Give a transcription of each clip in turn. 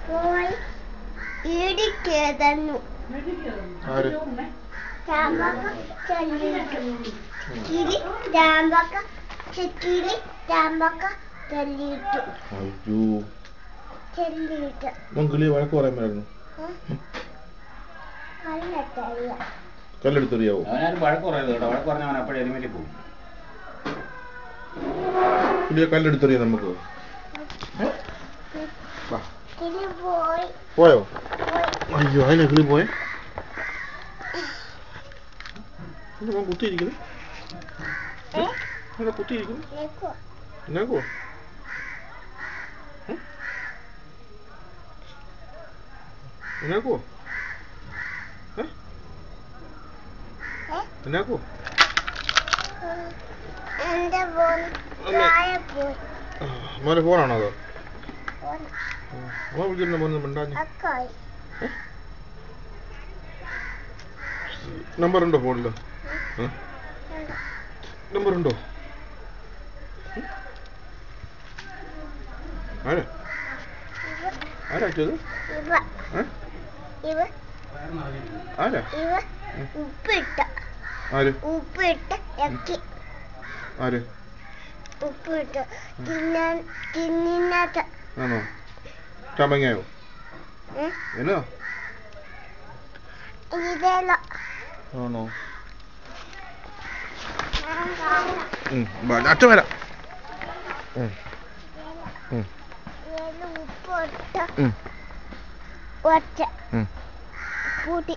പോയി ഇടിക്കേതന്നു ആര് ചാമ്പക്ക ചെല്ലിട്ടു കിളി ചാമ്പക്ക കിളി ചാമ്പക്ക ചെല്ലിട്ടു അയ്യോ ചെല്ലിട്ട് കിളി വഴക്ക് പറയാമായിരുന്നു കല്ലെടുത്തെറിയാവോ വഴക്ക് പറയുന്നത് കേട്ടോ വഴക്ക് പറഞ്ഞാൽ അവൻ അപ്പോഴേ എരുമേലി പോകും കിളിയെ കല്ലെടുത്തെറിയാം നമുക്ക് പോയോ അയ്യോ അതിലെ കിളി പോയെ കുത്തിയിരിക്കുന്നു കുത്തിയിരിക്കുന്നു എന്നാക്കോ എന്നാക്കോ എന്നാക്കോ മോനെ ഫോണാണോ അതോ അമ്മ വിളിക്കുന്ന മോനെ മിണ്ടാഞ്ഞ് നമ്പറുണ്ടോ ഫോണില് നമ്പറുണ്ടോ ആരാ ആരാച്ചത് ആരാ ആര് ആര് ഉപ്പിട്ട് തിന്നിനകത്ത് ആണോ ചമങ്ങയോ എന്നോ ഇതേലോ ആണോ അച്ഛൻ വരാം ഉപ്പിട്ട് ഒറ്റ പൂട്ടി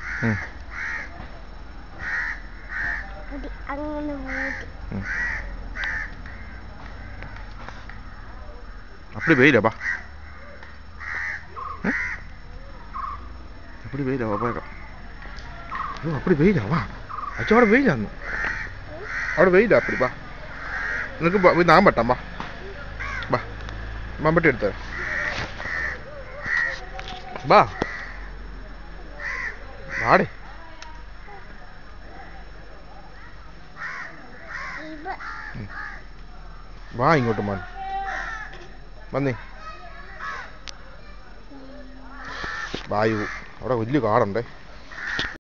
അങ്ങനെ പൂട്ടി அப்படி வெயிலப்பா அப்படி வெயிலா போயிடும் ஐயோ அப்படி வெயிலா வா அச்சா അവിടെ വെയിലാന്ന് അവിടെ വെയിലാ அப்படி വാ നിനക്ക് ഞാൻ പറ്റാം വാ വാ മമ്പട്ടി എടുത്തേ വാ വാടേ വാ ഇങ്ങോട്ട് മോൻ വന്നേ വായു അവിടെ വലിയ കാടുണ്ടേ